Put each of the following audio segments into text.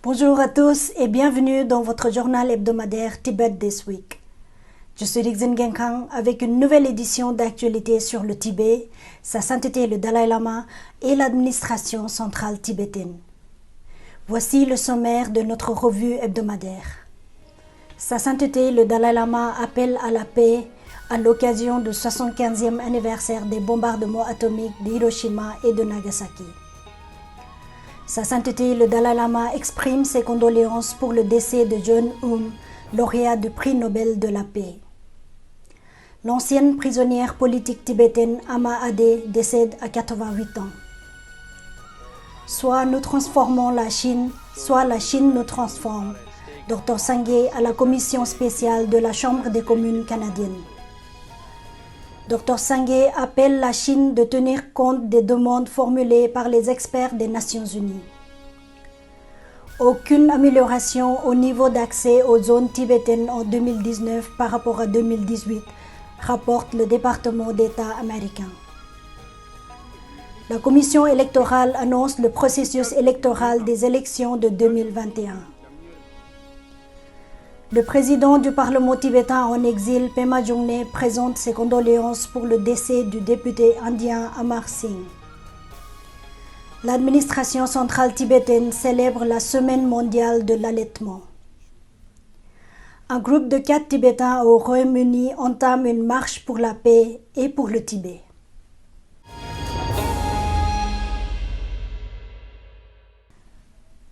Bonjour à tous et bienvenue dans votre journal hebdomadaire Tibet This Week. Je suis Rixin Genkang avec une nouvelle édition d'actualité sur le Tibet, sa sainteté le Dalai Lama et l'administration centrale tibétaine. Voici le sommaire de notre revue hebdomadaire. Sa sainteté le Dalai Lama appelle à la paix à l'occasion du 75e anniversaire des bombardements atomiques d'Hiroshima et de Nagasaki. Sa sainteté le Dalai Lama exprime ses condoléances pour le décès de John Hume, lauréat du prix Nobel de la paix. L'ancienne prisonnière politique tibétaine Ama Ade décède à 88 ans. Soit nous transformons la Chine, soit la Chine nous transforme. Dr Sangye à la commission spéciale de la Chambre des communes canadienne. Dr Sangye appelle la Chine de tenir compte des demandes formulées par les experts des Nations Unies. Aucune amélioration au niveau d'accès aux zones tibétaines en 2019 par rapport à 2018, rapporte le département d'État américain. La commission électorale annonce le processus électoral des élections de 2021. Le président du Parlement tibétain en exil, Pema Jungné, présente ses condoléances pour le décès du député indien Amar Singh. L'administration centrale tibétaine célèbre la Semaine mondiale de l'allaitement. Un groupe de 4 Tibétains au Royaume-Uni entame une marche pour la paix et pour le Tibet.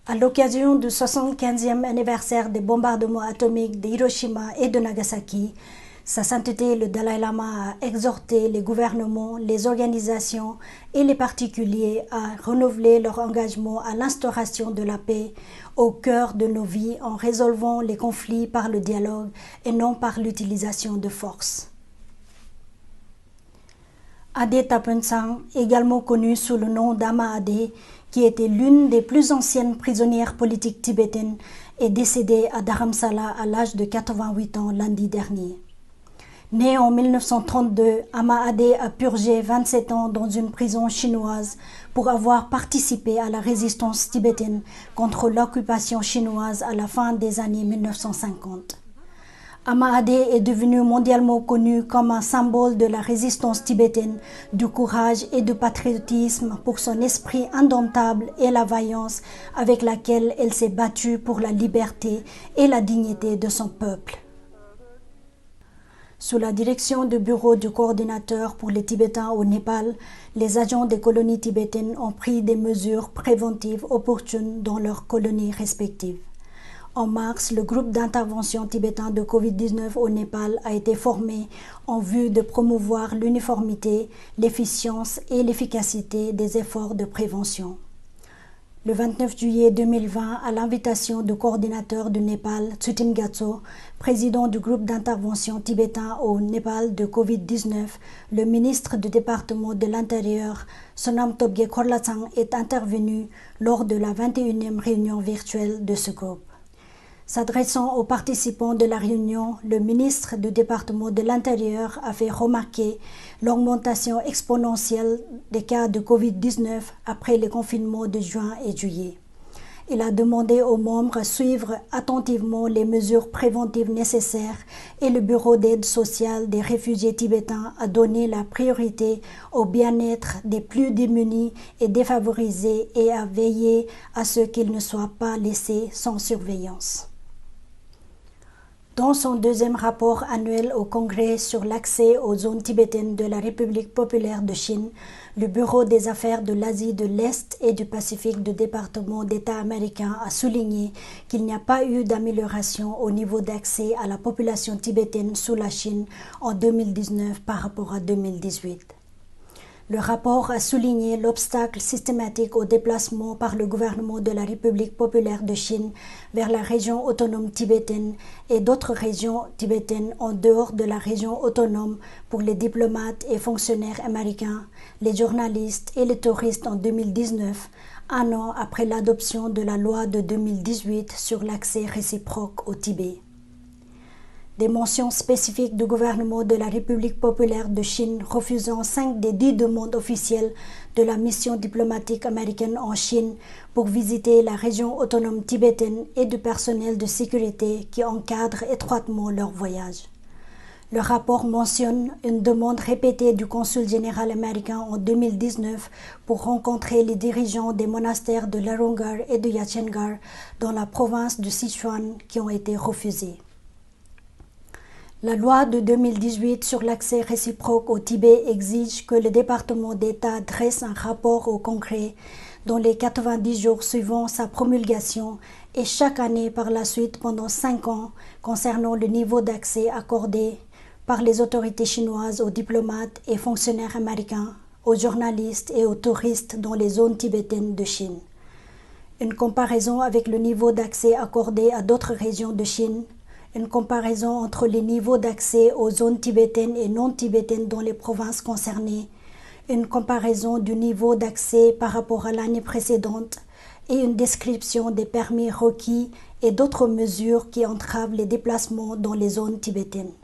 À l'occasion du 75e anniversaire des bombardements atomiques d'Hiroshima et de Nagasaki, Sa Sainteté le Dalai Lama a exhorté les gouvernements, les organisations et les particuliers à renouveler leur engagement à l'instauration de la paix au cœur de nos vies en résolvant les conflits par le dialogue et non par l'utilisation de force. Ade Tapensang, également connue sous le nom d'Ama Ade, qui était l'une des plus anciennes prisonnières politiques tibétaines, est décédée à Dharamsala à l'âge de 88 ans lundi dernier. Née en 1932, Ama Ade a purgé 27 ans dans une prison chinoise pour avoir participé à la résistance tibétaine contre l'occupation chinoise à la fin des années 1950. Ama Ade est devenue mondialement connue comme un symbole de la résistance tibétaine, du courage et du patriotisme pour son esprit indomptable et la vaillance avec laquelle elle s'est battue pour la liberté et la dignité de son peuple. Sous la direction du bureau du coordinateur pour les Tibétains au Népal, les agents des colonies tibétaines ont pris des mesures préventives opportunes dans leurs colonies respectives. En mars, le groupe d'intervention tibétain de Covid-19 au Népal a été formé en vue de promouvoir l'uniformité, l'efficience et l'efficacité des efforts de prévention. Le 29 juillet 2020, à l'invitation du coordinateur du Népal, Tsutim Gatso, président du groupe d'intervention tibétain au Népal de Covid-19, le ministre du département de l'Intérieur, Sonam Tobgye Kholachang, est intervenu lors de la 21e réunion virtuelle de ce groupe. S'adressant aux participants de la réunion, le ministre du département de l'Intérieur a fait remarquer l'augmentation exponentielle des cas de Covid-19 après les confinements de juin et juillet. Il a demandé aux membres à suivre attentivement les mesures préventives nécessaires et le Bureau d'aide sociale des réfugiés tibétains a donné la priorité au bien-être des plus démunis et défavorisés et a veillé à ce qu'ils ne soient pas laissés sans surveillance. Dans son deuxième rapport annuel au Congrès sur l'accès aux zones tibétaines de la République populaire de Chine, le Bureau des affaires de l'Asie de l'Est et du Pacifique du département d'État américain a souligné qu'il n'y a pas eu d'amélioration au niveau d'accès à la population tibétaine sous la Chine en 2019 par rapport à 2018. Le rapport a souligné l'obstacle systématique au déplacement par le gouvernement de la République populaire de Chine vers la région autonome tibétaine et d'autres régions tibétaines en dehors de la région autonome pour les diplomates et fonctionnaires américains, les journalistes et les touristes en 2019, un an après l'adoption de la loi de 2018 sur l'accès réciproque au Tibet. Des mentions spécifiques du gouvernement de la République populaire de Chine refusant 5 des 10 demandes officielles de la mission diplomatique américaine en Chine pour visiter la région autonome tibétaine et du personnel de sécurité qui encadre étroitement leur voyage. Le rapport mentionne une demande répétée du consul général américain en 2019 pour rencontrer les dirigeants des monastères de Larungar et de Yachengar dans la province de Sichuan qui ont été refusés. La loi de 2018 sur l'accès réciproque au Tibet exige que le département d'État dresse un rapport au Congrès dans les 90 jours suivant sa promulgation et chaque année par la suite pendant 5 ans concernant le niveau d'accès accordé par les autorités chinoises aux diplomates et fonctionnaires américains, aux journalistes et aux touristes dans les zones tibétaines de Chine. Une comparaison avec le niveau d'accès accordé à d'autres régions de Chine, une comparaison entre les niveaux d'accès aux zones tibétaines et non tibétaines dans les provinces concernées, une comparaison du niveau d'accès par rapport à l'année précédente et une description des permis requis et d'autres mesures qui entravent les déplacements dans les zones tibétaines.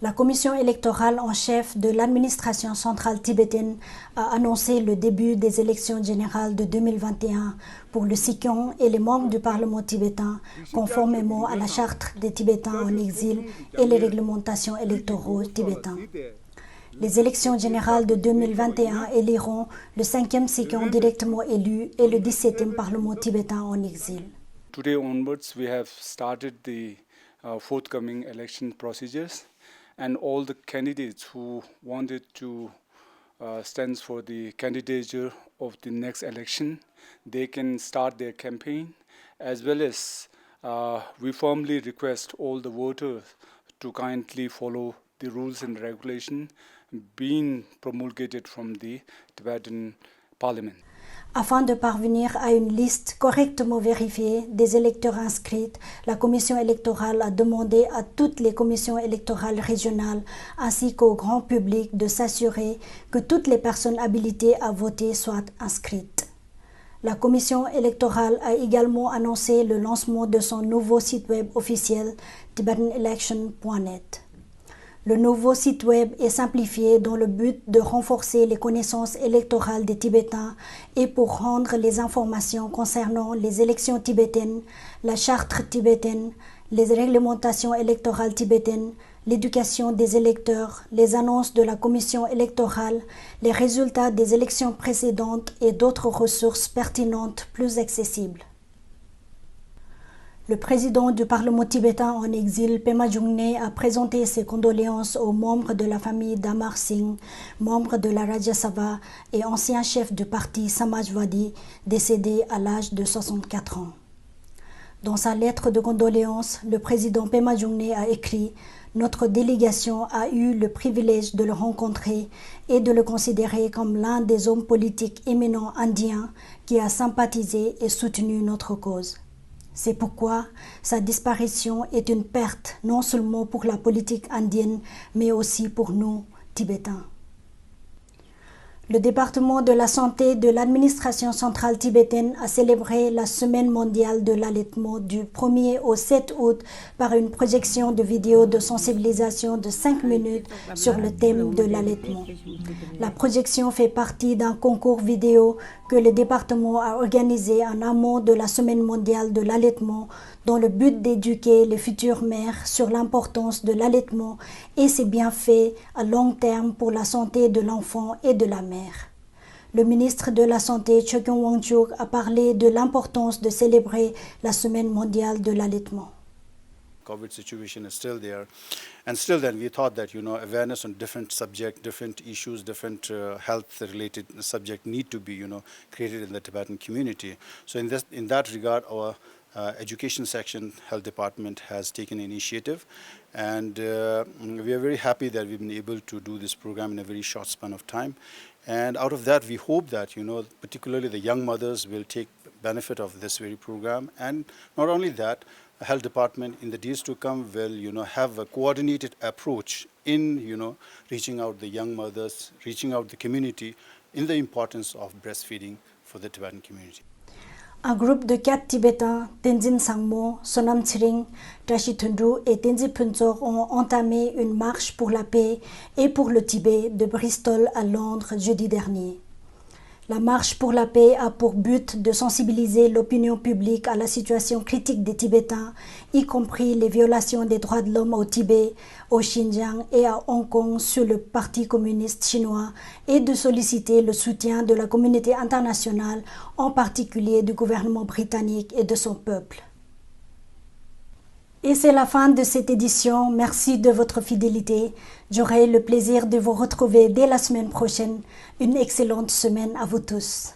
La commission électorale en chef de l'administration centrale tibétaine a annoncé le début des élections générales de 2021 pour le Sikyong et les membres du Parlement tibétain, conformément à la charte des Tibétains en exil et les réglementations électorales tibétaines. Les élections générales de 2021 éliront le 5e Sikyong directement élu et le 17e Parlement tibétain en exil. Today onwards, we have started the forthcoming election procedures. And all the candidates who wanted to stand for the candidature of the next election, they can start their campaign, as well as we firmly request all the voters to kindly follow the rules and regulations being promulgated from the Tibetan Parliament. Afin de parvenir à une liste correctement vérifiée des électeurs inscrits, la commission électorale a demandé à toutes les commissions électorales régionales ainsi qu'au grand public de s'assurer que toutes les personnes habilitées à voter soient inscrites. La commission électorale a également annoncé le lancement de son nouveau site web officiel tibetanelection.net. Le nouveau site web est simplifié dans le but de renforcer les connaissances électorales des Tibétains et pour rendre les informations concernant les élections tibétaines, la charte tibétaine, les réglementations électorales tibétaines, l'éducation des électeurs, les annonces de la commission électorale, les résultats des élections précédentes et d'autres ressources pertinentes plus accessibles. Le président du Parlement tibétain en exil, Pema Jungné, a présenté ses condoléances aux membres de la famille d'Amar Singh, membre de la Rajya Sabha et ancien chef du parti Samajwadi, décédé à l'âge de 64 ans. Dans sa lettre de condoléances, le président Pema Jungné a écrit « Notre délégation a eu le privilège de le rencontrer et de le considérer comme l'un des hommes politiques éminents indiens qui a sympathisé et soutenu notre cause. » C'est pourquoi sa disparition est une perte non seulement pour la politique indienne, mais aussi pour nous, Tibétains. Le département de la santé de l'administration centrale tibétaine a célébré la Semaine mondiale de l'allaitement du 1er au 7 août par une projection de vidéos de sensibilisation de 5 minutes sur le thème de l'allaitement. La projection fait partie d'un concours vidéo que le département a organisé en amont de la Semaine mondiale de l'allaitement dans le but d'éduquer les futures mères sur l'importance de l'allaitement et ses bienfaits à long terme pour la santé de l'enfant et de la mère. Le ministre de la Santé, Chokyong Wangchuk, a parlé de l'importance de célébrer la Semaine mondiale de l'allaitement. COVID situation is still there, and still then we thought that awareness on different subjects, different issues, different health-related subjects need to be created in the Tibetan community. So in that regard, our education section, health department has taken initiative, and we are very happy that we've been able to do this program in a very short span of time. And out of that, we hope that particularly the young mothers will take benefit of this very program, and not only that, the health department in the days to come will have a coordinated approach in reaching out the young mothers, reaching out the community in the importance of breastfeeding for the Tibetan community. Un groupe de 4 Tibétains, Tenzin Sangmo, Sonam Tsering, Tashi Tundru et Tenzi Phuntsor ont entamé une marche pour la paix et pour le Tibet de Bristol à Londres jeudi dernier. La marche pour la paix a pour but de sensibiliser l'opinion publique à la situation critique des Tibétains, y compris les violations des droits de l'homme au Tibet, au Xinjiang et à Hong Kong sur le Parti communiste chinois, et de solliciter le soutien de la communauté internationale, en particulier du gouvernement britannique et de son peuple. Et c'est la fin de cette édition. Merci de votre fidélité. J'aurai le plaisir de vous retrouver dès la semaine prochaine. Une excellente semaine à vous tous.